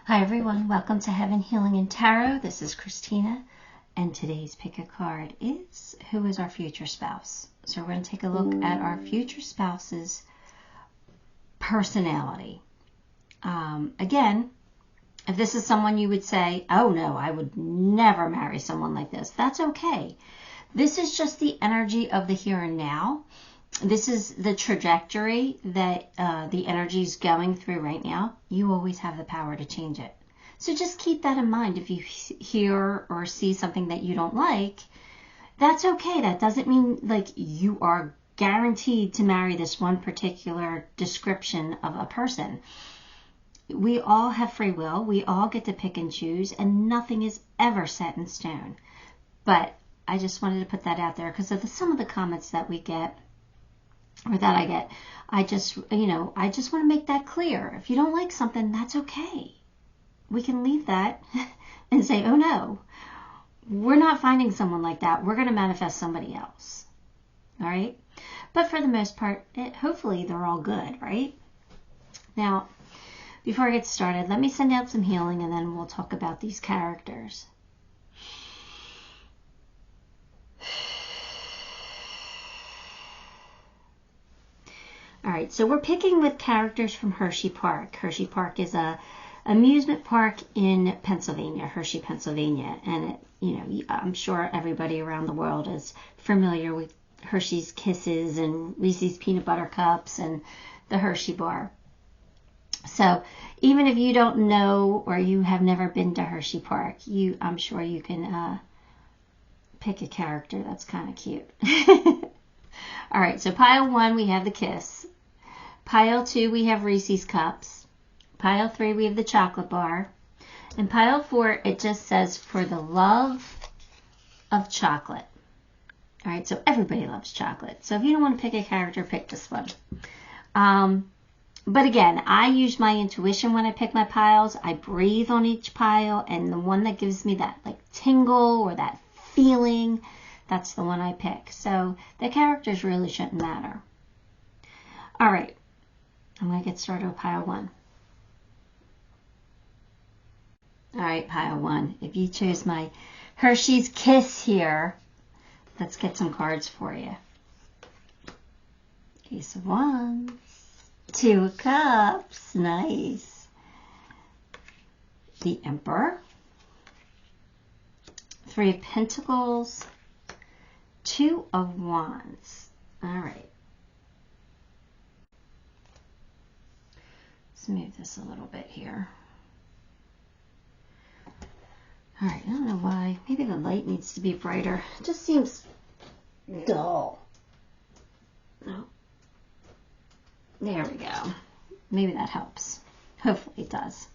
Hi everyone, welcome to Heaven Healing and Tarot. This is Christina, and today's pick a card is who is our future spouse. So we're going to take a look at our future spouse's personality. Again, if this is someone you would say, oh no, I would never marry someone like this, that's okay. This is just the energy of the here and now. This is the trajectory that the energy is going through right now. You always have the power to change it. So just keep that in mind. If you hear or see something that you don't like, that's okay. That doesn't mean like you are guaranteed to marry this one particular description of a person. We all have free will. We all get to pick and choose, and nothing is ever set in stone. But I just wanted to put that out there because of some of the comments that we get, or that I get. I just want to make that clear. If you don't like something, that's okay. We can leave that and say, oh no, we're not finding someone like that. We're going to manifest somebody else. All right? But for the most part, hopefully they're all good, right? Now, before I get started, let me send out some healing and then we'll talk about these characters. All right, so we're picking with characters from Hershey Park. Hershey Park is a amusement park in Pennsylvania, Hershey, Pennsylvania. And I'm sure everybody around the world is familiar with Hershey's Kisses and Reese's Peanut Butter Cups and the Hershey Bar. So even if you don't know or you have never been to Hershey Park, I'm sure you can pick a character that's kind of cute. All right, so pile 1, we have the Kiss. Pile 2, we have Reese's Cups. Pile 3, we have the chocolate bar. And pile 4, it just says, for the love of chocolate. All right, so everybody loves chocolate. So if you don't want to pick a character, pick this one. But again, I use my intuition when I pick my piles. I breathe on each pile, and the one that gives me that like tingle or that feeling, that's the one I pick. So the characters really shouldn't matter. All right, I'm going to get started with pile 1. All right, pile 1. If you chose my Hershey's Kiss here, let's get some cards for you. Ace of Wands, 2 of Cups, nice. The Emperor, 3 of Pentacles, 2 of Wands. All right. Let's move this a little bit here. All right, I don't know why. Maybe the light needs to be brighter. It just seems dull. No. There we go. Maybe that helps. Hopefully it does.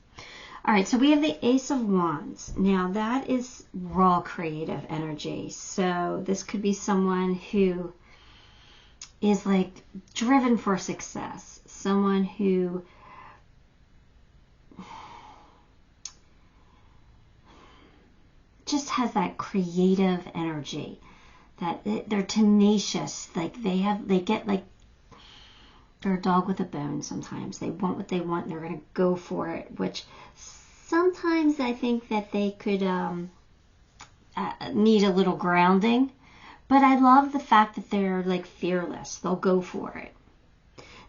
All right, so we have the Ace of Wands. Now, that is raw creative energy. So this could be someone who is like driven for success. Someone who just has that creative energy, that they're tenacious. Like they get like, they're a dog with a bone sometimes. They want what they want and they're going to go for it, which sometimes I think that they could need a little grounding. But I love the fact that they're like fearless. They'll go for it.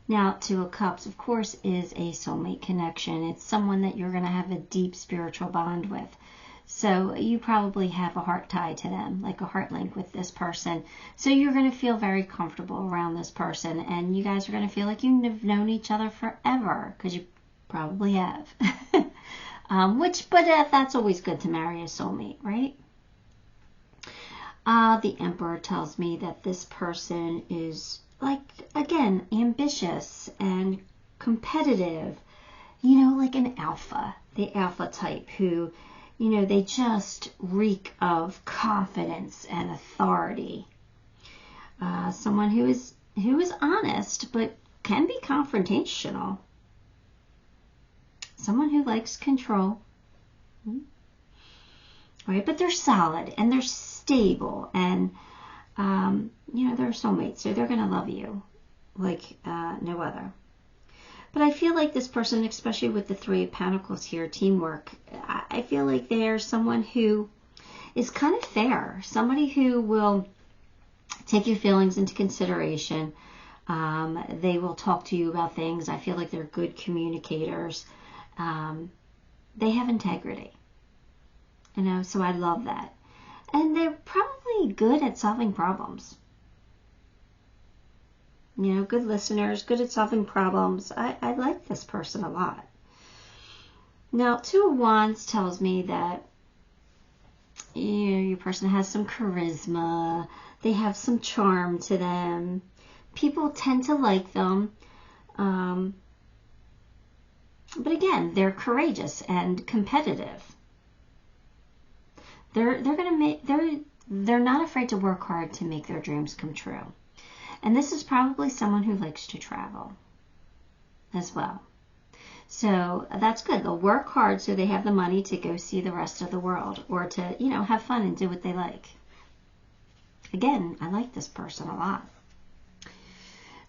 Now, 2 of Cups, of course, is a soulmate connection. It's someone that you're going to have a deep spiritual bond with. So you probably have a heart tie to them, like a heart link with this person. So you're going to feel very comfortable around this person, and you guys are going to feel like you've known each other forever, because you probably have. But that's always good to marry a soulmate, right? The Emperor tells me that this person is, like, again, ambitious and competitive. Like an alpha, the alpha type who, they just reek of confidence and authority. Someone who is honest, but can be confrontational. Someone who likes control. Right? But they're solid and they're stable, and they're soulmates, so they're going to love you like no other. But I feel like this person, especially with the Three of Pentacles here, teamwork, I feel like they're someone who is kind of fair. Somebody who will take your feelings into consideration. They will talk to you about things. I feel like they're good communicators. They have integrity. So I love that. And they're probably good at solving problems. Good listeners, good at solving problems. I like this person a lot. Now, Two of Wands tells me that your person has some charisma. They have some charm to them. People tend to like them. But again, they're courageous and competitive. They're not afraid to work hard to make their dreams come true. And this is probably someone who likes to travel as well. So that's good. They'll work hard so they have the money to go see the rest of the world, or to, have fun and do what they like. Again, I like this person a lot.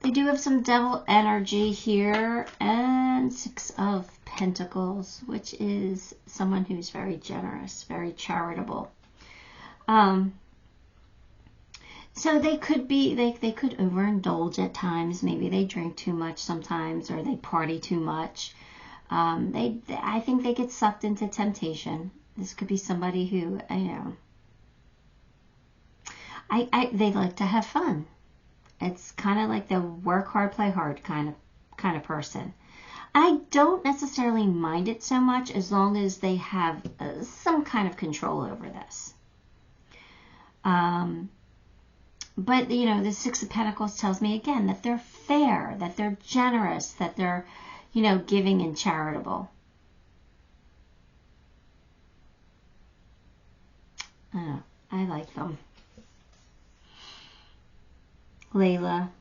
They do have some devil energy here, and Six of Pentacles, which is someone who's very generous, very charitable. So they could overindulge at times. Maybe they drink too much sometimes, or they party too much. I think they get sucked into temptation. This could be somebody who, they like to have fun. It's kind of like the work hard, play hard kind of person. I don't necessarily mind it so much as long as they have some kind of control over this. But, the Six of Pentacles tells me again that they're fair, that they're generous, that they're, giving and charitable. I like them. Layla,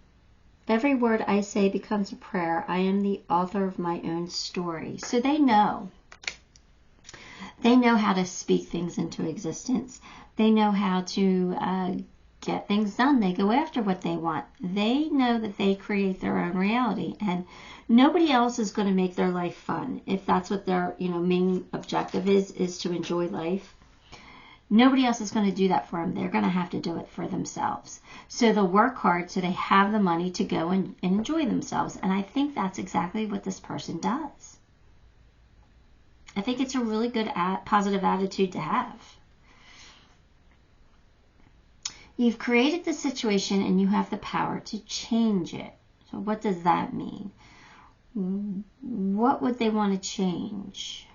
every word I say becomes a prayer. I am the author of my own story. So they know. They know how to speak things into existence. They know how to get things done. They go after what they want. They know that they create their own reality, and nobody else is going to make their life fun. If that's what their main objective is to enjoy life, nobody else is going to do that for them. They're going to have to do it for themselves. So they'll work hard so they have the money to go and enjoy themselves. And I think that's exactly what this person does. I think it's a really good positive attitude to have. You've created the situation and you have the power to change it. So what does that mean? What would they want to change?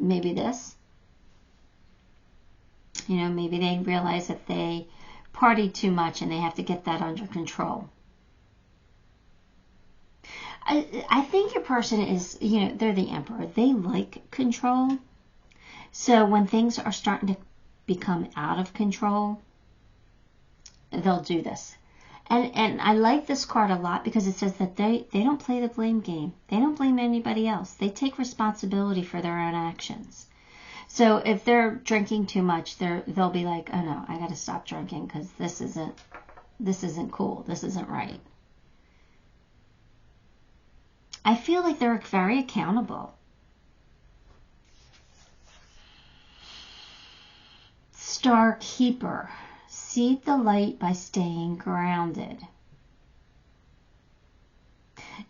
Maybe this. Maybe they realize that they partied too much and they have to get that under control. I think your person is, they're the emperor. They like control. So when things are starting to become out of control, they'll do this. And I like this card a lot because it says that they don't play the blame game. They don't blame anybody else. They take responsibility for their own actions. So if they're drinking too much, they'll be like, oh no, I got to stop drinking because this isn't cool. This isn't right. I feel like they're very accountable. Star Keeper. Seed the light by staying grounded.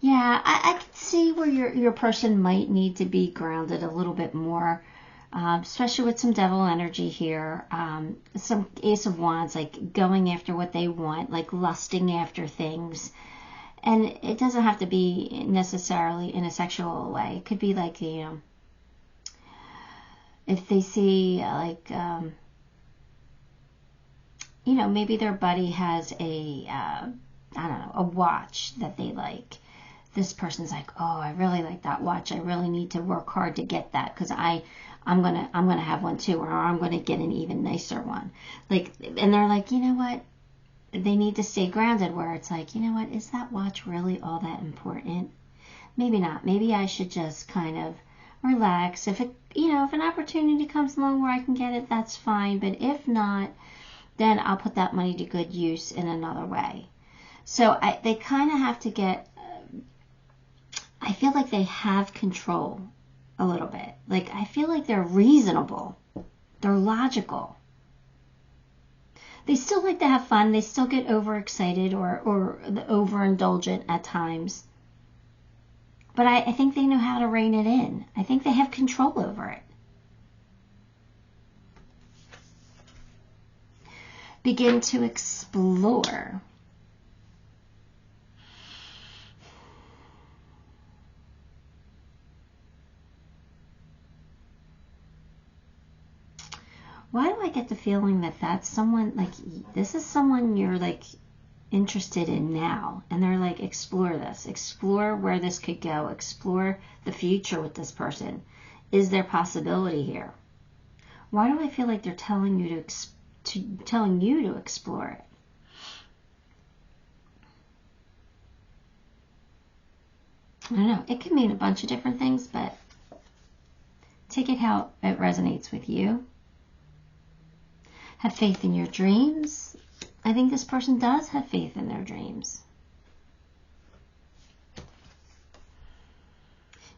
Yeah, I can see where your person might need to be grounded a little bit more, especially with some devil energy here. Some Ace of Wands, like going after what they want, like lusting after things. And it doesn't have to be necessarily in a sexual way. It could be like, if they see like... maybe their buddy has a watch that they like. This person's like, oh, I really like that watch. I really need to work hard to get that because I'm gonna have one too, or I'm gonna get an even nicer one. Like, and they're like, you know what? They need to stay grounded. Where it's like, you know what? Is that watch really all that important? Maybe not. Maybe I should just kind of relax. If an opportunity comes along where I can get it, that's fine. But if not, then I'll put that money to good use in another way. So they kind of have to get, I feel like they have control a little bit. Like, I feel like they're reasonable. They're logical. They still like to have fun. They still get overexcited or overindulgent at times. But I think they know how to rein it in. I think they have control over it. Begin to explore. Why do I get the feeling that that's someone, like, this is someone you're, like, interested in now? And they're like, explore this. Explore where this could go. Explore the future with this person. Is there possibility here? Why do I feel like they're telling you to explore it? I don't know. It could mean a bunch of different things, but take it how it resonates with you. Have faith in your dreams. I think this person does have faith in their dreams.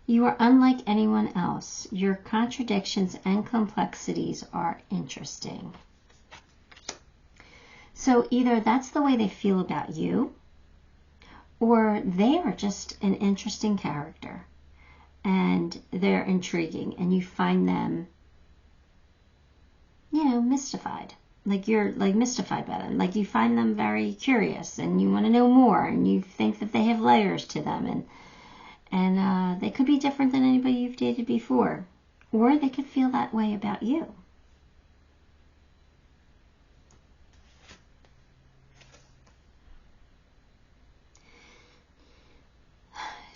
You are unlike anyone else. Your contradictions and complexities are interesting. So either that's the way they feel about you, or they are just an interesting character and they're intriguing and you find them, you know, mystified. Like, you're like mystified by them. Like, you find them very curious and you want to know more, and you think that they have layers to them, and they could be different than anybody you've dated before, or they could feel that way about you.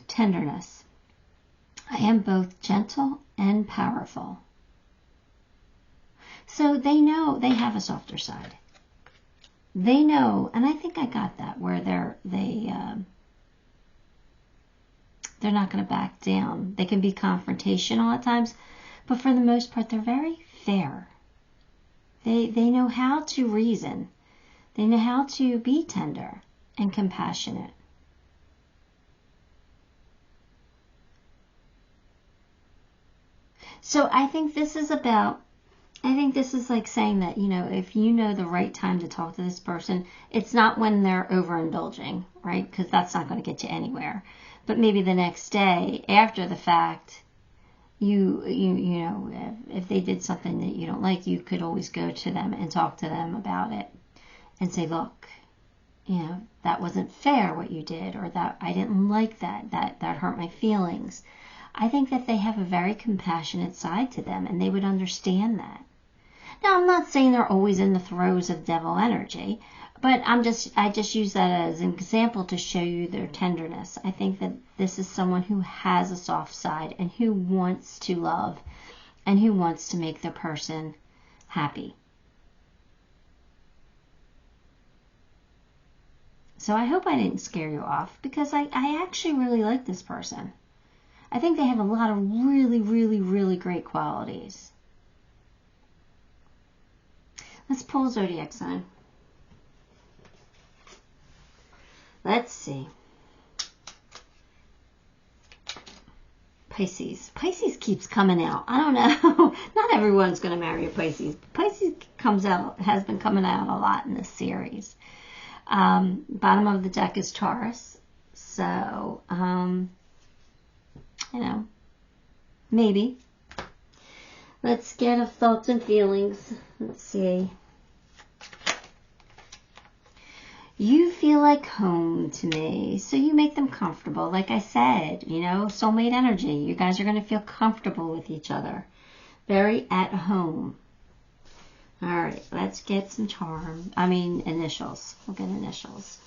Tenderness. I am both gentle and powerful. So they know they have a softer side. They know, and I think I got that, where they're not going to back down. They can be confrontational at times, but for the most part, they're very fair. They know how to reason. They know how to be tender and compassionate. So I think this is like saying that, you know, if you know the right time to talk to this person, it's not when they're overindulging, right? Because that's not going to get you anywhere. But maybe the next day, after the fact, you know, if they did something that you don't like, you could always go to them and talk to them about it and say, look, you know, that wasn't fair what you did, or that I didn't like that hurt my feelings. I think that they have a very compassionate side to them, and they would understand that. Now, I'm not saying they're always in the throes of devil energy, but I just use that as an example to show you their tenderness. I think that this is someone who has a soft side and who wants to love and who wants to make the person happy. So I hope I didn't scare you off, because I actually really like this person. I think they have a lot of really, really, really great qualities. Let's pull a zodiac sign. Let's see. Pisces. Pisces keeps coming out. I don't know. Not everyone's going to marry a Pisces. Pisces has been coming out a lot in this series. Bottom of the deck is Taurus. So, you know, maybe. Let's get a thoughts and feelings. Let's see. You feel like home to me, so you make them comfortable. Like I said, you know, soulmate energy. You guys are going to feel comfortable with each other. Very at home. All right, let's get some initials. We'll get initials.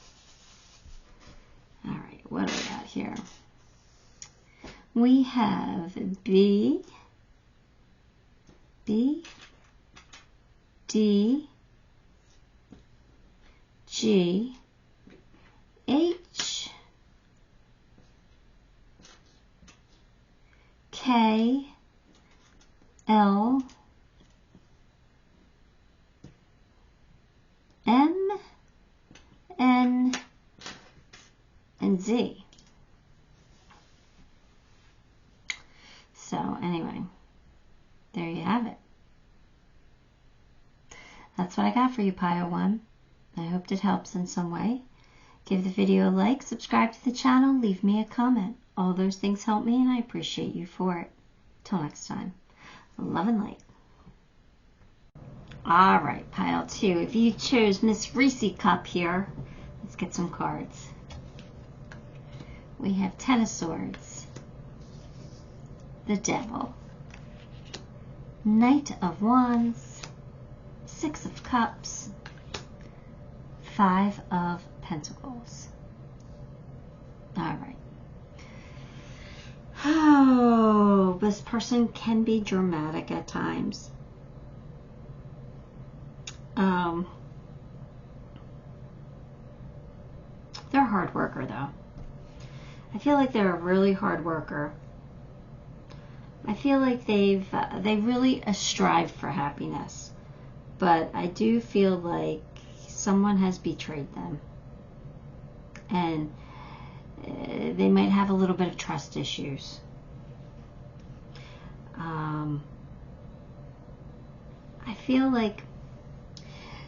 All right, what do we got here? We have B, D, G, H, K, L, M, N, and Z. So anyway, there you have it. That's what I got for you, Pile 1. I hope it helps in some way. Give the video a like, subscribe to the channel, leave me a comment. All those things help me, and I appreciate you for it. Till next time, love and light. All right, Pile 2. If you chose Miss Reese Cup here, let's get some cards. We have Ten of Swords, the Devil, Knight of Wands, Six of Cups, Five of Pentacles. All right. Oh, this person can be dramatic at times. They're a hard worker, though. I feel like they're a really hard worker. I feel like they really strive for happiness, but I do feel like someone has betrayed them, and they might have a little bit of trust issues. I feel like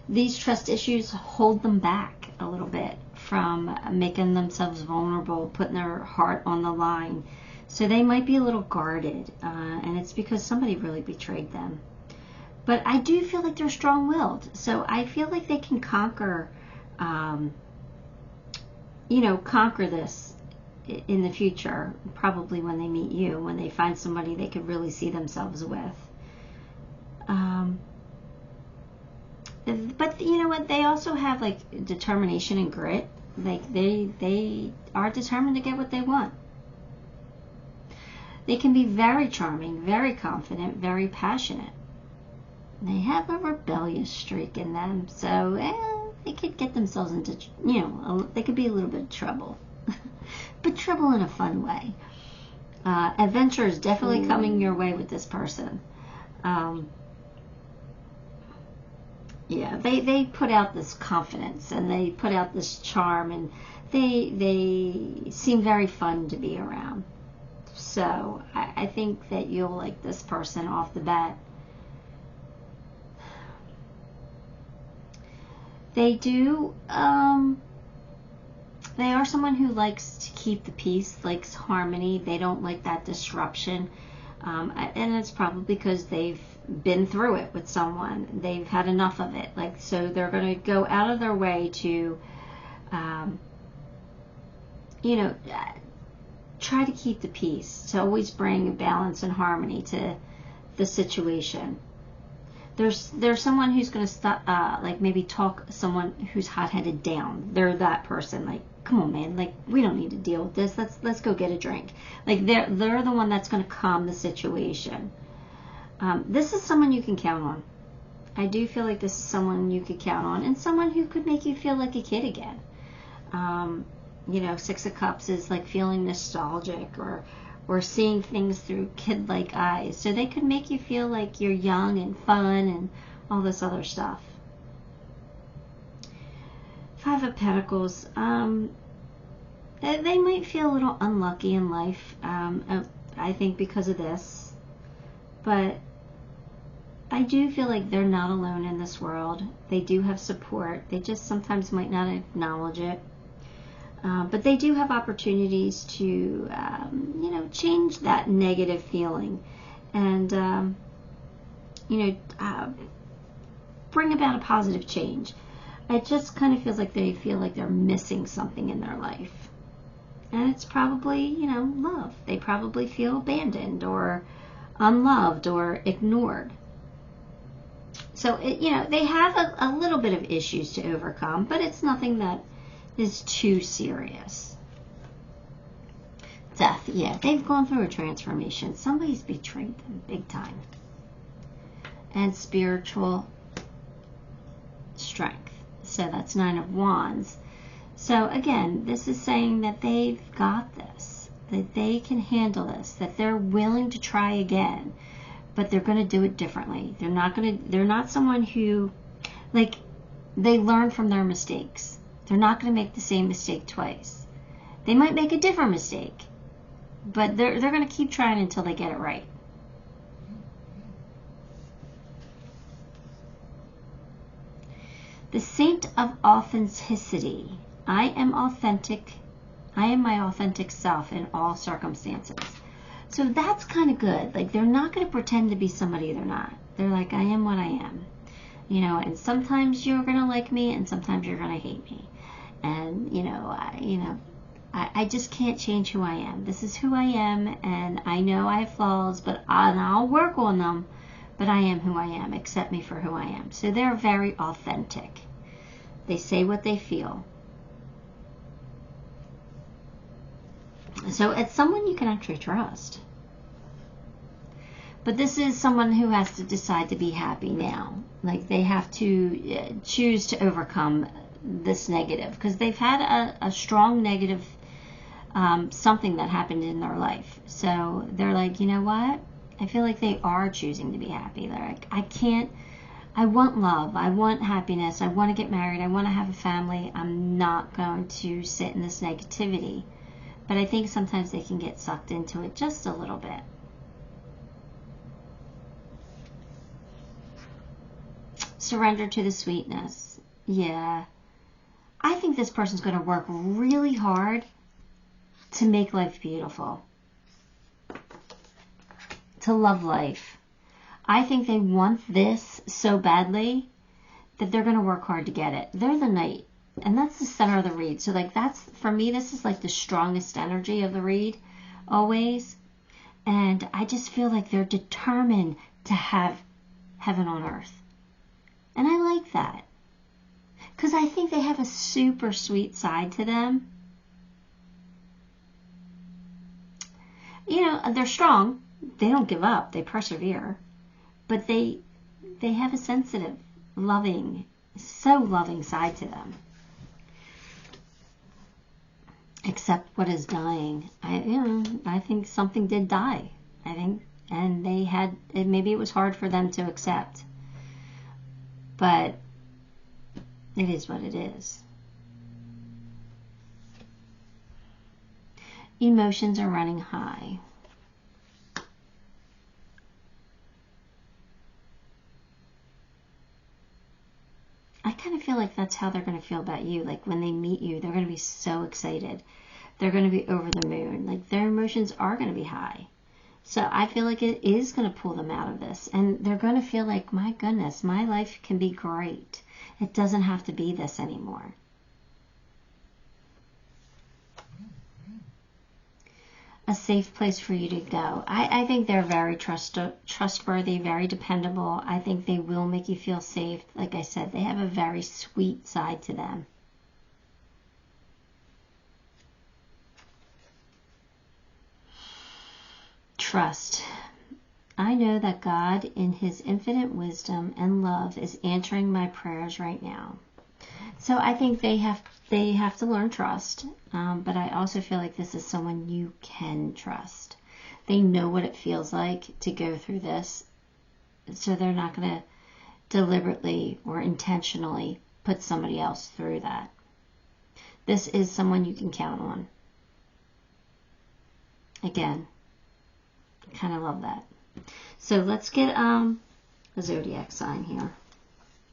these trust issues hold them back a little bit from making themselves vulnerable, putting their heart on the line. So they might be a little guarded, and it's because somebody really betrayed them. But I do feel like they're strong-willed, so I feel like they can conquer, conquer this in the future, probably when they meet you, when they find somebody they could really see themselves with. But you know what? They also have like determination and grit. Like they are determined to get what they want. They can be very charming, very confident, very passionate. They have a rebellious streak in them, so they could get themselves into, they could be a little bit of trouble. But trouble in a fun way. Adventure is definitely coming your way with this person. Yeah, they put out this confidence, and they put out this charm, and they seem very fun to be around. So I think that you'll like this person off the bat. They do, they are someone who likes to keep the peace, likes harmony. They don't like that disruption. And it's probably because they've been through it with someone. They've had enough of it. So they're going to go out of their way to, try to keep the peace, to always bring balance and harmony to the situation. There's someone who's going to stop, maybe talk someone who's hot-headed down. They're that person. Like, come on, man. Like, we don't need to deal with this. Let's go get a drink. Like, they're the one that's going to calm the situation. This is someone you can count on. I do feel like this is someone you could count on, and someone who could make you feel like a kid again. Six of Cups is like feeling nostalgic or seeing things through kid-like eyes. So they could make you feel like you're young and fun and all this other stuff. Five of Pentacles. They might feel a little unlucky in life, I think, because of this. But I do feel like they're not alone in this world. They do have support. They just sometimes might not acknowledge it. But they do have opportunities to, change that negative feeling and, bring about a positive change. It just kind of feels like they feel like they're missing something in their life. And it's probably, love. They probably feel abandoned or unloved or ignored. So, they have a little bit of issues to overcome, but it's nothing that is too serious. Death, yeah, they've gone through a transformation. Somebody's betrayed them big time. And spiritual strength. So that's Nine of Wands. So again, this is saying that they've got this, that they can handle this, that they're willing to try again, but they're going to do it differently. They're not someone who, they learn from their mistakes. They're not going to make the same mistake twice. They might make a different mistake, but they're going to keep trying until they get it right. The Saint of Authenticity. I am authentic. I am my authentic self in all circumstances. So that's kind of good. Like, they're not going to pretend to be somebody they're not. They're like, I am what I am. You know, and sometimes you're going to like me and sometimes you're going to hate me. And, I just can't change who I am. This is who I am, and I know I have flaws, but I'll work on them. But I am who I am. Accept me for who I am. So they're very authentic. They say what they feel. So it's someone you can actually trust. But this is someone who has to decide to be happy now. Like, they have to choose to overcome this negative, because they've had a strong negative something that happened in their life. So they're like, you know what? I feel like they are choosing to be happy. They're like, I want love. I want happiness. I want to get married. I want to have a family. I'm not going to sit in this negativity. But I think sometimes they can get sucked into it just a little bit. Surrender to the sweetness. Yeah. I think this person's going to work really hard to make life beautiful. To love life. I think they want this so badly that they're going to work hard to get it. They're the Knight. And that's the center of the read. So, like, that's, for me, this is like the strongest energy of the read, always. And I just feel like they're determined to have heaven on earth. And I like that. Because I think they have a super sweet side to them. You know, they're strong. They don't give up. They persevere. But they have a sensitive, loving, so loving side to them. Except what is dying. I think something did die. I think, and they had, maybe it was hard for them to accept. But it is what it is. Emotions are running high. I kind of feel like that's how they're going to feel about you. Like, when they meet you, they're going to be so excited. They're going to be over the moon. Like, their emotions are going to be high. So I feel like it is going to pull them out of this. And they're going to feel like, my goodness, my life can be great. It doesn't have to be this anymore. A safe place for you to go. I think they're very trustworthy, very dependable. I think they will make you feel safe. Like I said, they have a very sweet side to them. Trust. I know that God, in His infinite wisdom and love, is answering my prayers right now. So I think they have to learn trust. But I also feel like this is someone you can trust. They know what it feels like to go through this. So they're not going to deliberately or intentionally put somebody else through that. This is someone you can count on. Again, kind of love that. So let's get a zodiac sign here.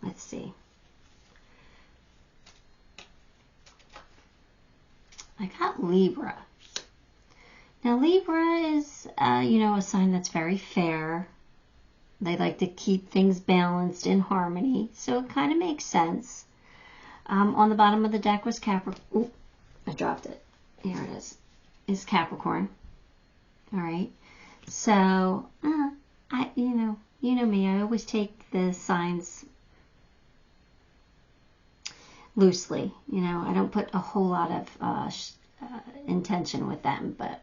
Let's see. I got Libra. Now, Libra is, a sign that's very fair. They like to keep things balanced in harmony, so it kind of makes sense. On the bottom of the deck was Capricorn. Oop, I dropped it. Here it is. Is Capricorn. All right. So, you know me. I always take the signs loosely. I don't put a whole lot of intention with them. But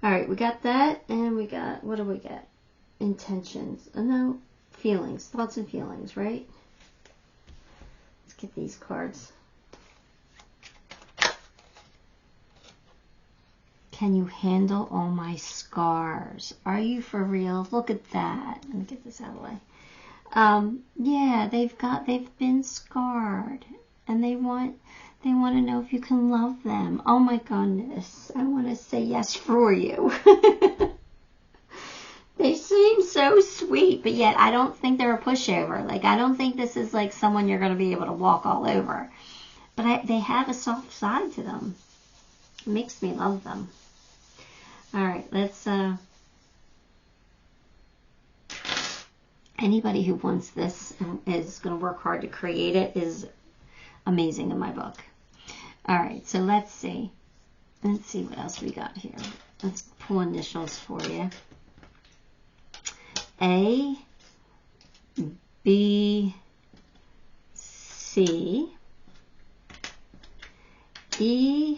all right, we got that, and we got, what do we get? Intentions. No, feelings, thoughts and feelings, right? Let's get these cards. Can you handle all my scars? Are you for real? Look at that. Let me get this out of the way. Yeah, they've been scarred, and They want to know if you can love them. Oh my goodness. I want to say yes for you. They seem so sweet, but yet I don't think they're a pushover. Like, I don't think this is like someone you're going to be able to walk all over. But they have a soft side to them. It makes me love them. All right, let's... Anybody who wants this and is going to work hard to create it is amazing in my book. All right, so let's see. Let's see what else we got here. Let's pull initials for you. A, B, C, E,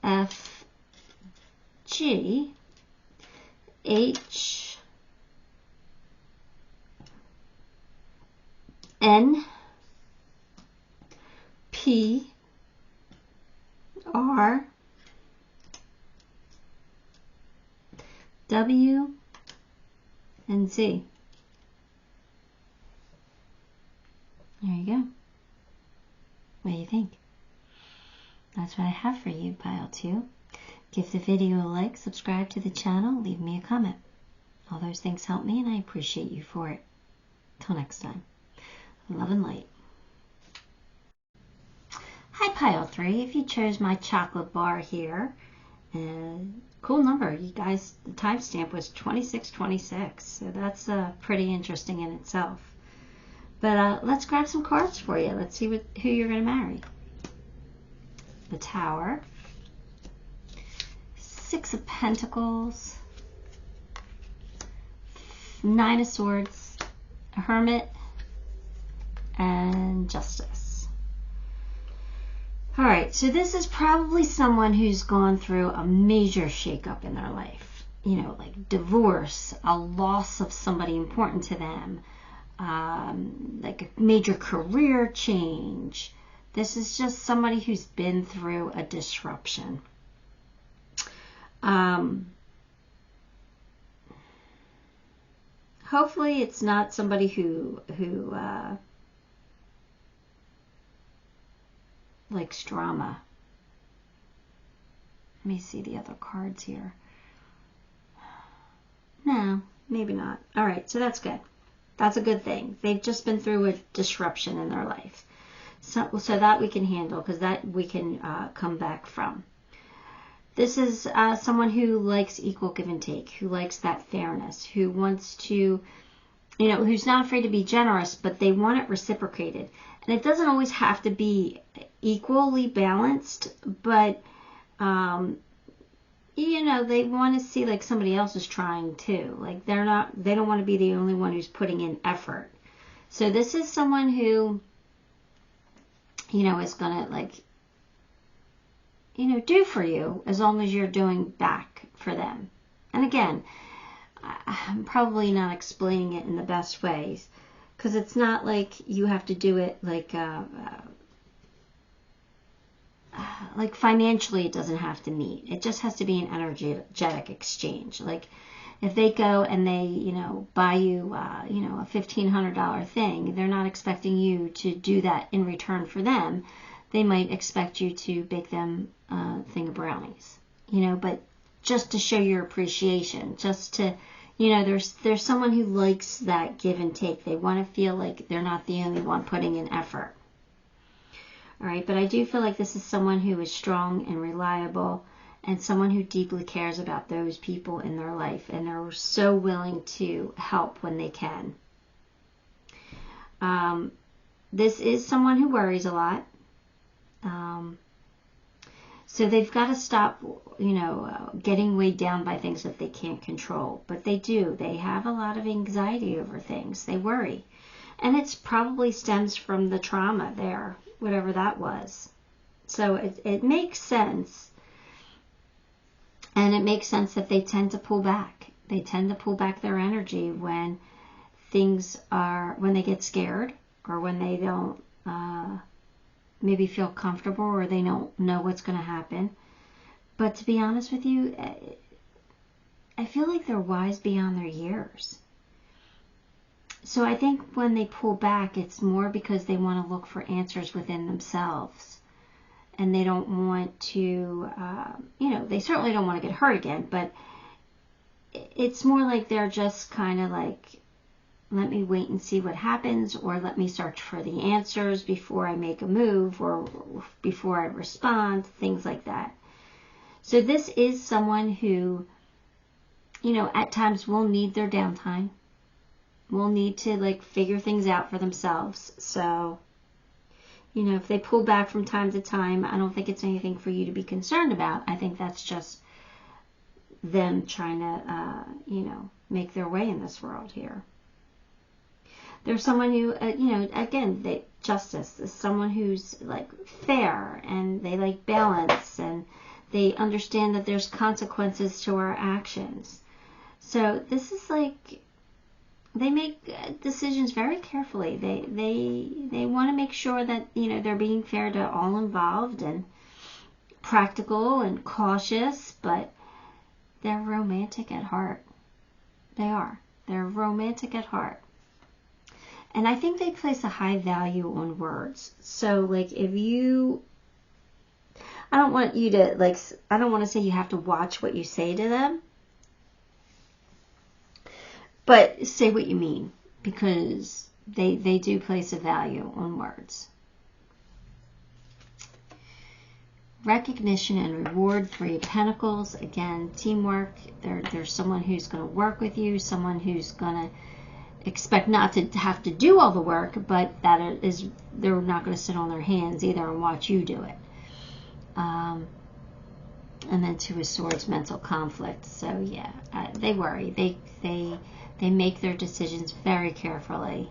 F, G, H, N, P, R, W, and Z. There you go. What do you think? That's what I have for you, pile 2. Give the video a like, subscribe to the channel, leave me a comment. All those things help me, and I appreciate you for it. Till next time. Love and light. Hi, pile 3. If you chose my chocolate bar here, cool number. You guys, the timestamp was 2626, so that's pretty interesting in itself. But let's grab some cards for you. Let's see who you're going to marry. The Tower, 6 of Pentacles, 9 of Swords, a Hermit, and Justice. All right, so this is probably someone who's gone through a major shakeup in their life. You know, like divorce, a loss of somebody important to them, like a major career change. This is just somebody who's been through a disruption. Hopefully it's not somebody who likes drama. Let me see the other cards here. No, maybe not. All right, so that's good. That's a good thing. They've just been through a disruption in their life. So that we can handle, because that we can come back from. This is someone who likes equal give and take, who likes that fairness, who wants to, you know, who's not afraid to be generous, but they want it reciprocated. And it doesn't always have to be equally balanced, but, you know, they want to see like somebody else is trying too. Like they don't want to be the only one who's putting in effort. So this is someone who, you know, is going to like, you know, do for you as long as you're doing back for them. And again, I'm probably not explaining it in the best ways, because it's not like you have to do it like financially it doesn't have to meet. It just has to be an energetic exchange. Like if they go and they, you know, buy you, you know, a $1,500 thing, they're not expecting you to do that in return for them. They might expect you to bake them a thing of brownies, you know, but just to show your appreciation, just to, you know, there's someone who likes that give and take. They want to feel like they're not the only one putting in effort. All right, but I do feel like this is someone who is strong and reliable, and someone who deeply cares about those people in their life, and they're so willing to help when they can. This is someone who worries a lot. So they've got to stop, you know, getting weighed down by things that they can't control. But they do. They have a lot of anxiety over things. They worry. And it's probably stems from the trauma there, whatever that was. So it makes sense. And it makes sense that they tend to pull back. They tend to pull back their energy when when they get scared, or when they don't maybe feel comfortable, or they don't know what's going to happen. But to be honest with you, I feel like they're wise beyond their years. So I think when they pull back, it's more because they want to look for answers within themselves. and they don't want to, they certainly don't want to get hurt again, but it's more like they're just kind of like, let me wait and see what happens, or let me search for the answers before I make a move, or before I respond, things like that. So this is someone who, at times will need their downtime, will need to like figure things out for themselves. So, if they pull back from time to time, I don't think it's anything for you to be concerned about. I think that's just them trying to, make their way in this world here. There's someone who, again, justice is someone who's like fair, and they like balance, and they understand that there's consequences to our actions. So this is like, they make decisions very carefully. They want to make sure that, they're being fair to all involved, and practical and cautious, but they're romantic at heart. They are. They're romantic at heart. And I think they place a high value on words. So, like, I don't want you to, like, I don't want to say you have to watch what you say to them, but say what you mean, because they do place a value on words. Recognition and reward, 3 of Pentacles. Again, teamwork. There's someone who's going to work with you, someone who's going to expect not to have to do all the work, but they're not going to sit on their hands either and watch you do it. And then 2 of Swords, mental conflict. So yeah, they worry. They make their decisions very carefully.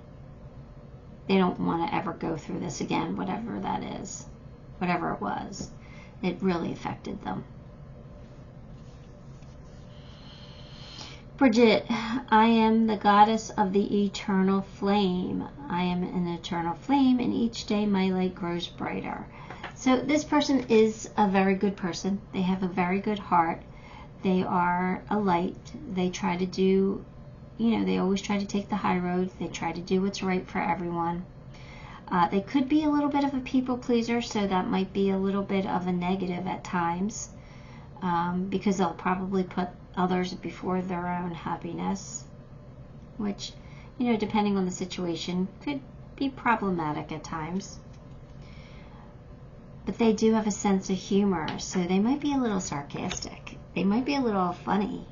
They don't want to ever go through this again, whatever that is, whatever it was. It really affected them. Bridget, I am the goddess of the eternal flame. I am an eternal flame, and each day my light grows brighter. So this person is a very good person. They have a very good heart. They are a light. They try to do, they always try to take the high road. They try to do what's right for everyone. They could be a little bit of a people pleaser, so that might be a little bit of a negative at times, because they'll probably put others before their own happiness, which, depending on the situation, could be problematic at times. But they do have a sense of humor, so they might be a little sarcastic. They might be a little funny.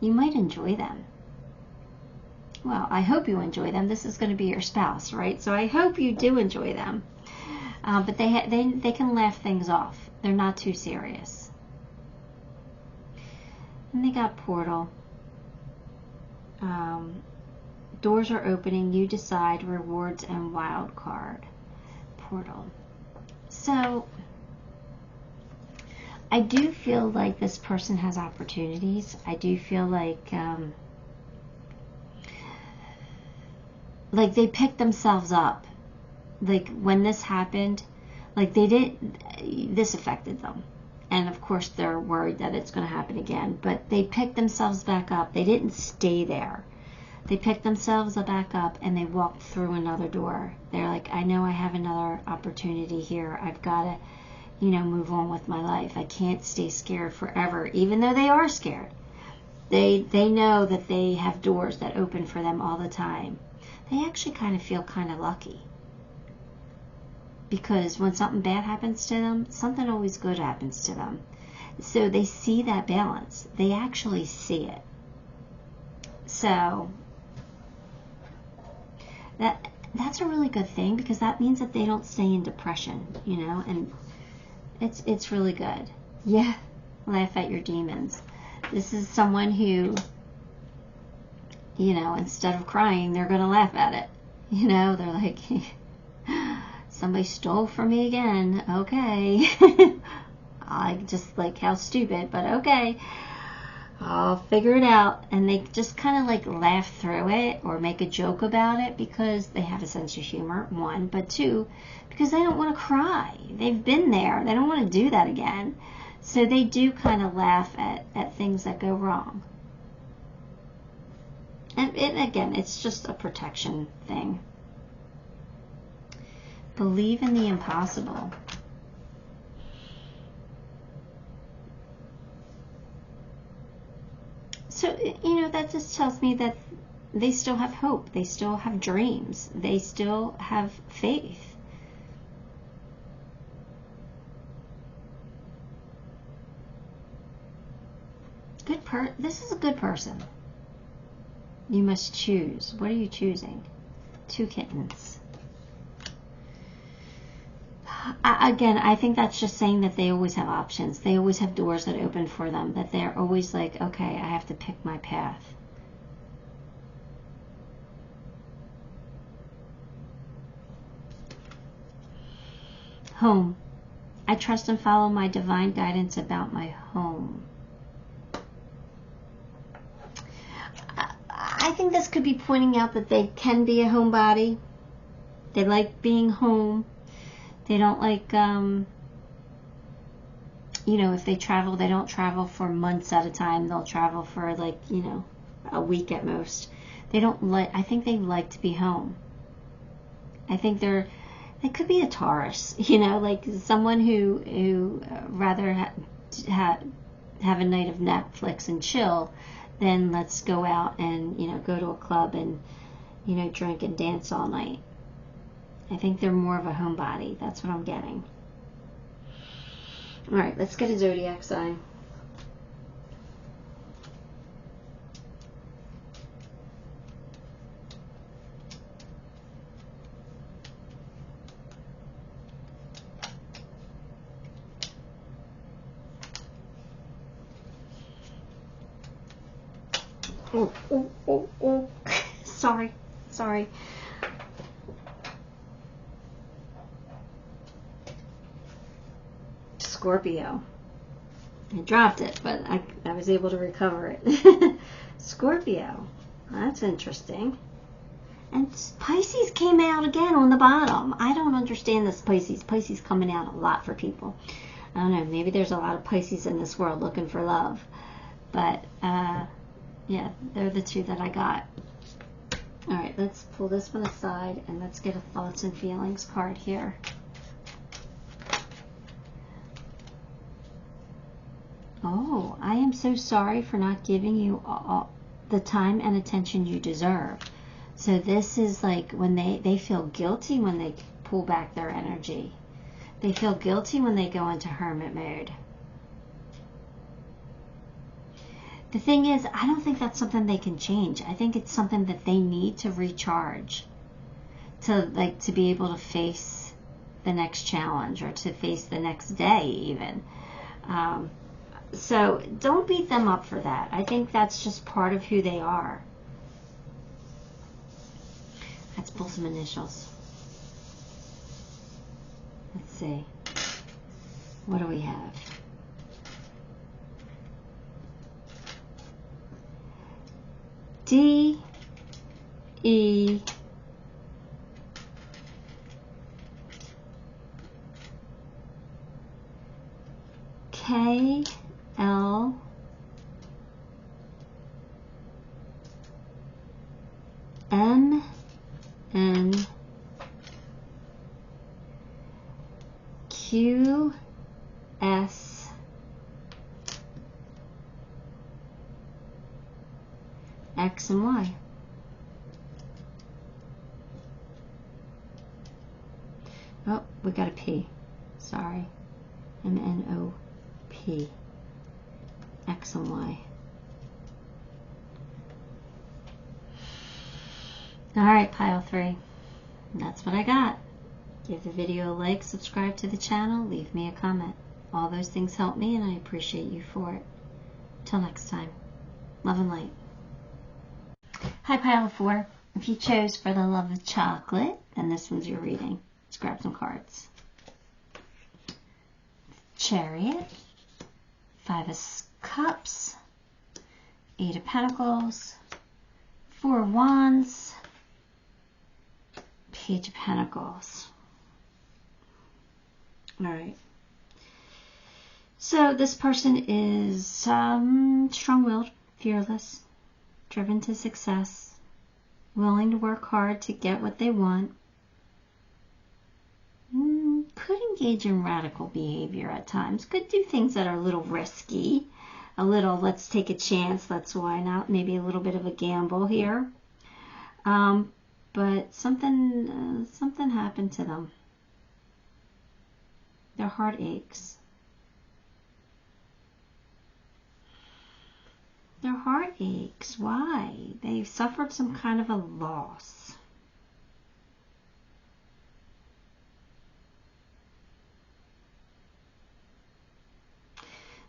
You might enjoy them. Well, I hope you enjoy them. This is going to be your spouse, right? So I hope you do enjoy them. But they can laugh things off. They're not too serious. And they got portal. Doors are opening. You decide, rewards, and wild card. Portal. So I do feel like this person has opportunities. I do feel like they picked themselves up. Like when this happened, like this affected them. And of course they're worried that it's going to happen again. But they picked themselves back up. They didn't stay there. They picked themselves back up and they walked through another door. They're like, I know I have another opportunity here. I've got to, move on with my life. I can't stay scared forever, even though they are scared. They know that they have doors that open for them all the time. They actually kind of feel kind of lucky. Because when something bad happens to them, something always good happens to them. So they see that balance. They actually see it. So that's a really good thing, because that means that they don't stay in depression, and it's really good. Yeah, laugh at your demons. This is someone who, instead of crying, they're going to laugh at it. They're like, somebody stole from me again. Okay. I just like, how stupid, but okay. I'll figure it out. And they just kind of like laugh through it or make a joke about it because they have a sense of humor, 1. But 2, because they don't want to cry. They've been there. They don't want to do that again. So they do kind of laugh at things that go wrong. And again, it's just a protection thing. Believe in the impossible. So, you know, that just tells me that they still have hope. They still have dreams. They still have faith. This is a good person. You must choose. What are you choosing? 2 kittens. Again, I think that's just saying that they always have options. They always have doors that open for them. That they're always like, okay, I have to pick my path. Home. I trust and follow my divine guidance about my home. I think this could be pointing out that they can be a homebody. They like being home. They don't like, you know, if they travel, they don't travel for months at a time. They'll travel for like, you know, a week at most. They don't like, I think they like to be home. I think they could be a Taurus, you know, like someone who rather have a night of Netflix and chill than let's go out and, you know, go to a club and, you know, drink and dance all night. I think they're more of a homebody. That's what I'm getting. All right, let's get a zodiac sign. Oh. Sorry. Scorpio. I dropped it, but I was able to recover it. Scorpio. That's interesting. And Pisces came out again on the bottom. I don't understand this Pisces. Pisces coming out a lot for people. I don't know. Maybe there's a lot of Pisces in this world looking for love. But, yeah, they're the 2 that I got. All right, let's pull this one aside and let's get a thoughts and feelings card here. Oh, I am so sorry for not giving you all the time and attention you deserve. So this is like when they feel guilty when they pull back their energy. They feel guilty when they go into hermit mode. The thing is, I don't think that's something they can change. I think it's something that they need to recharge, to be able to face the next challenge or to face the next day even. So don't beat them up for that. I think that's just part of who they are. Let's pull some initials. Let's see. What do we have? D, E, K, L, M, N, Q, S, X, and Y. Oh, we got a P. Sorry. M-N-O-P. X and Y. Alright, pile 3. That's what I got. Give the video a like, subscribe to the channel, leave me a comment. All those things help me and I appreciate you for it. Till next time. Love and light. Hi, pile 4. If you chose For the Love of Chocolate, then this one's your reading. Let's grab some cards. Chariot, 5 of Cups, 8 of Pentacles, 4 of Wands, Page of Pentacles. Alright. So this person is strong-willed, fearless, driven to success, willing to work hard to get what they want. Could engage in radical behavior at times. Could do things that are a little risky. let's take a chance. Let's why not? Maybe a little bit of a gamble here. But something happened to them. Their heart aches. Their heart aches. Why? They've suffered some kind of a loss.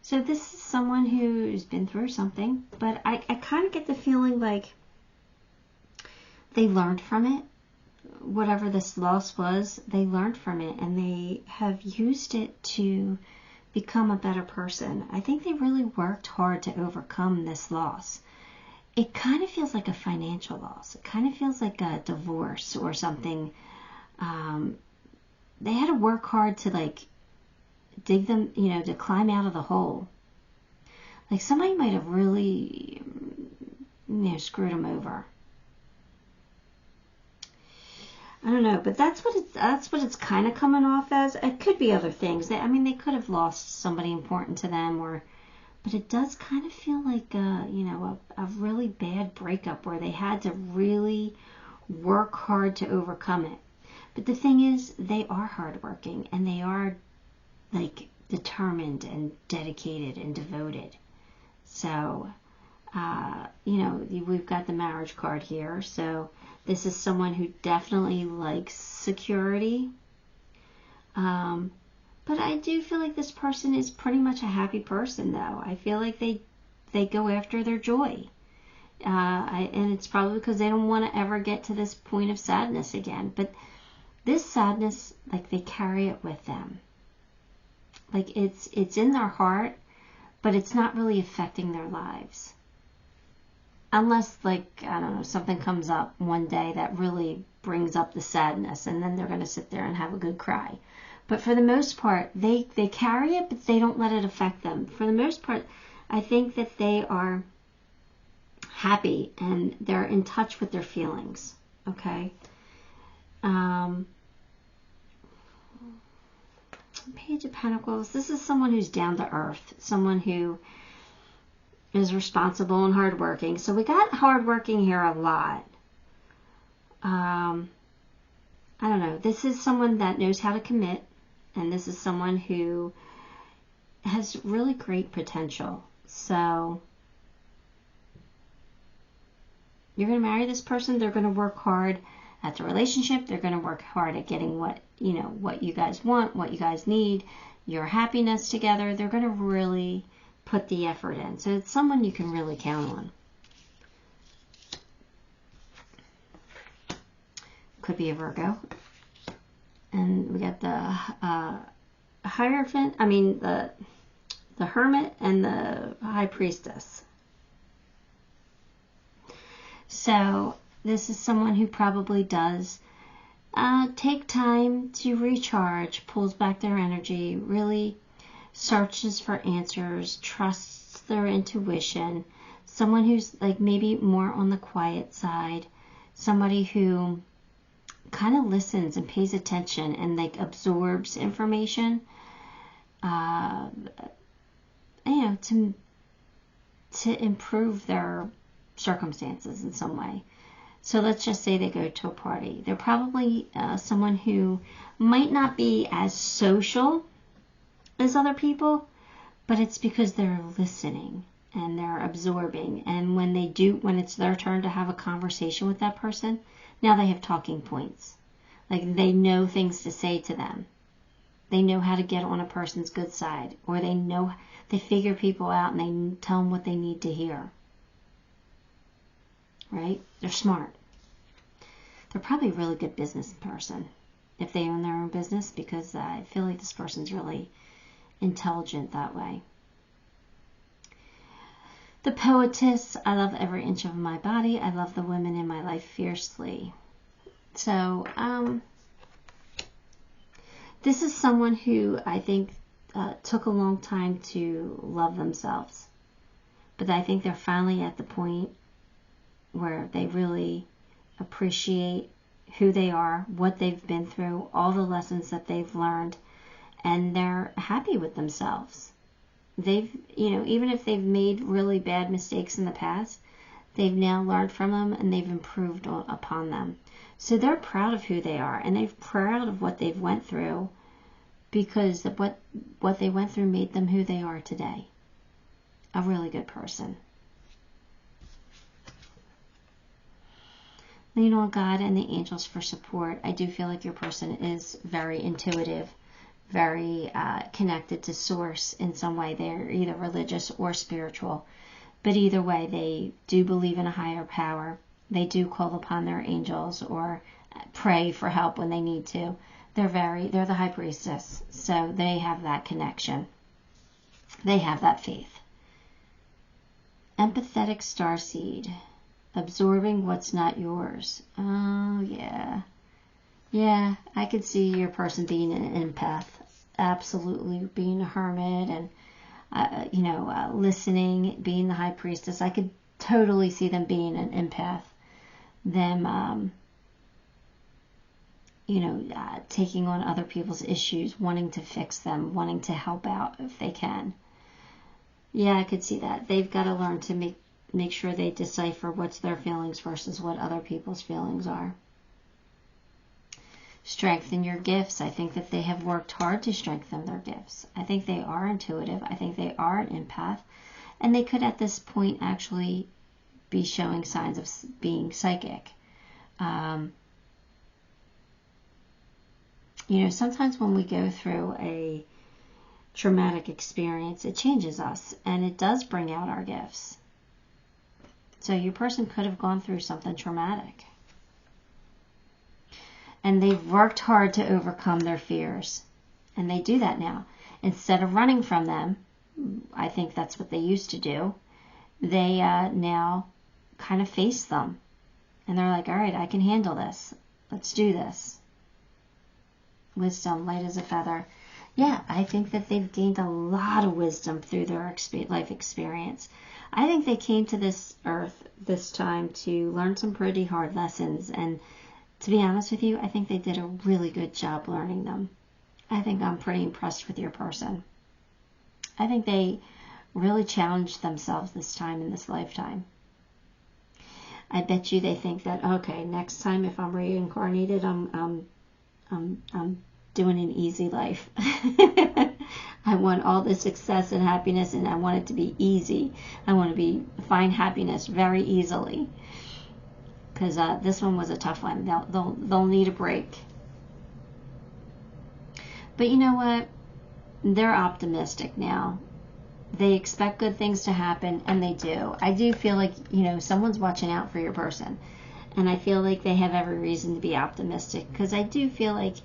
So this is someone who's been through something, but I kind of get the feeling like they learned from it. Whatever this loss was, they learned from it, and they have used it to become a better person. I think they really worked hard to overcome this loss. It kind of feels like a financial loss. It kind of feels like a divorce or something. They had to work hard to dig them, to climb out of the hole. Like somebody might have really, screwed them over. I don't know, but that's what it's kind of coming off as. It could be other things. They could have lost somebody important to them, but it does kind of feel like a really bad breakup where they had to really work hard to overcome it. But the thing is, they are hardworking and they are determined and dedicated and devoted. So, we've got the marriage card here. So this is someone who definitely likes security. But I do feel like this person is pretty much a happy person, though. I feel like they go after their joy. And it's probably because they don't want to ever get to this point of sadness again. But this sadness, they carry it with them. It's in their heart, but it's not really affecting their lives. Unless, something comes up one day that really brings up the sadness, and then they're going to sit there and have a good cry. But for the most part, they carry it, but they don't let it affect them. For the most part, I think that they are happy, and they're in touch with their feelings, okay? Page of Pentacles. This is someone who's down to earth, someone who is responsible and hardworking. So we got hardworking here a lot. I don't know. This is someone that knows how to commit, and this is someone who has really great potential. So you're going to marry this person. They're going to work hard at the relationship. They're going to work hard at getting what you guys want, what you guys need, your happiness together. They're going to really put the effort in. So it's someone you can really count on. Could be a Virgo. And we got the Hierophant, the Hermit and the High Priestess. So this is someone who probably does take time to recharge, pulls back their energy, really searches for answers, trusts their intuition. Someone who's maybe more on the quiet side. Somebody who kind of listens and pays attention and absorbs information. To improve their circumstances in some way. So let's just say they go to a party. They're probably someone who might not be as social as other people, but it's because they're listening and they're absorbing. And when it's their turn to have a conversation with that person, now they have talking points. They know things to say to them. They know how to get on a person's good side, or they figure people out and they tell them what they need to hear. Right? They're smart. They're probably a really good business person if they own their own business, because I feel like this person's really intelligent that way. The Poetess. I love every inch of my body. I love the women in my life fiercely. So, this is someone who I think took a long time to love themselves. But I think they're finally at the point where they really appreciate who they are, what they've been through, all the lessons that they've learned, and they're happy with themselves. they've, even if they've made really bad mistakes in the past, they've now learned from them and they've improved upon them. So they're proud of who they are, and they're proud of what they've went through, because of what they went through made them who they are today. A really good person. Lean on God and the angels for support. I do feel like your person is very intuitive, very connected to source in some way. They're either religious or spiritual. But either way, they do believe in a higher power. They do call upon their angels or pray for help when they need to. They're the high priestess, so they have that connection. They have that faith. Empathetic starseed. Absorbing what's not yours. Oh, yeah. Yeah, I could see your person being an empath. Absolutely being a hermit and, listening, being the high priestess. I could totally see them being an empath. Them, taking on other people's issues, wanting to fix them, wanting to help out if they can. Yeah, I could see that. They've got to learn to make sure they decipher what's their feelings versus what other people's feelings are. Strengthen your gifts. I think that they have worked hard to strengthen their gifts. I think they are intuitive. I think they are an empath. And they could at this point actually be showing signs of being psychic. Sometimes when we go through a traumatic experience, it changes us and it does bring out our gifts. So your person could have gone through something traumatic. And they've worked hard to overcome their fears. And they do that now. Instead of running from them, I think that's what they used to do, they now kind of face them. And they're like, all right, I can handle this. Let's do this. Wisdom, light as a feather. Yeah, I think that they've gained a lot of wisdom through their life experience. I think they came to this earth this time to learn some pretty hard lessons. And to be honest with you, I think they did a really good job learning them. I think I'm pretty impressed with your person. I think they really challenged themselves this time in this lifetime. I bet you they think that, okay, next time if I'm reincarnated, I'm doing an easy life. I want all the success and happiness, and I want it to be easy. I want to find happiness very easily. Because this one was a tough one. They'll need a break. But you know what? They're optimistic now. They expect good things to happen, and they do. I do feel like, someone's watching out for your person. And I feel like they have every reason to be optimistic. Because I do feel like,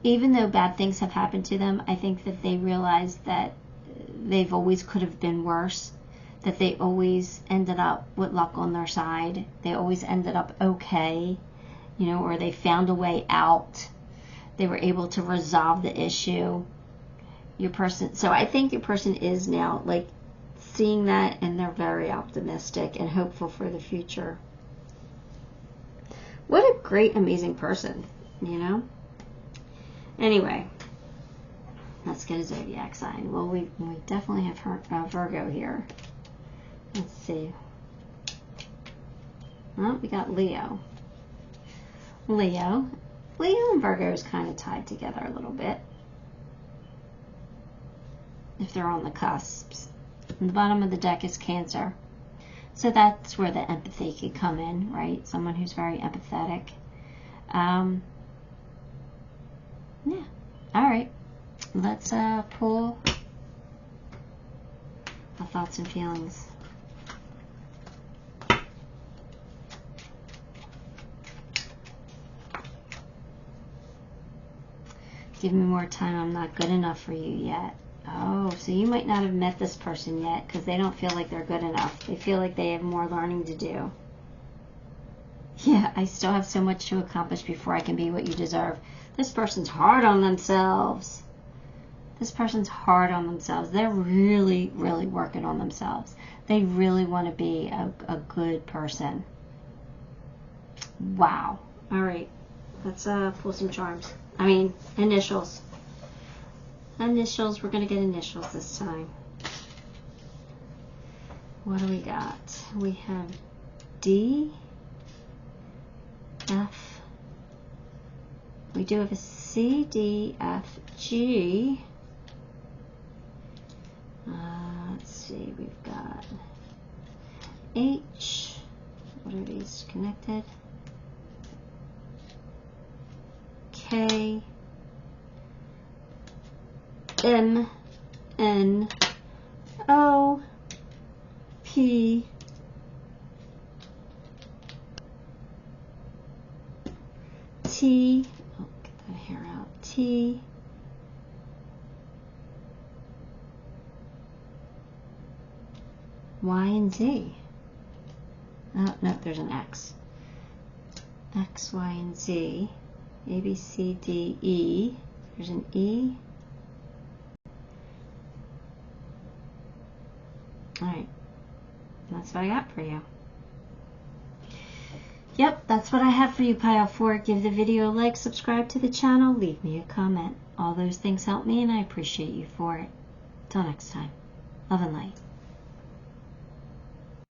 even though bad things have happened to them, I think that they realize that they've always could have been worse. That they always ended up with luck on their side. They always ended up okay. Or they found a way out. They were able to resolve the issue. So I think your person is now seeing that, and they're very optimistic and hopeful for the future. What a great, amazing person, Anyway, let's get a zodiac sign. Well, we definitely have Virgo here. Let's see. Oh, we got Leo. Leo and Virgo is kind of tied together a little bit. If they're on the cusps. And the bottom of the deck is Cancer. So that's where the empathy could come in, right? Someone who's very empathetic. Yeah. All right. Let's pull the thoughts and feelings. Give me more time. I'm not good enough for you yet. Oh, so you might not have met this person yet because they don't feel like they're good enough. They feel like they have more learning to do. Yeah, I still have so much to accomplish before I can be what you deserve. This person's hard on themselves. This person's hard on themselves. They're really, really working on themselves. They really want to be a good person. Wow. All right. Let's pull some charms. Initials. Initials. We're going to get initials this time. What do we got? We have D, F. We do have a C, D, F, G. Let's see, we've got H. What are these connected? K, M, N, O, P, T, oh, get that hair out, T, Y, and Z. Oh, no, there's an X. X, Y, and Z. A, B, C, D, E. There's an E. Alright. That's what I got for you. Yep, that's what I have for you, Pile 4. Give the video a like, subscribe to the channel, leave me a comment. All those things help me, and I appreciate you for it. Till next time. Love and light.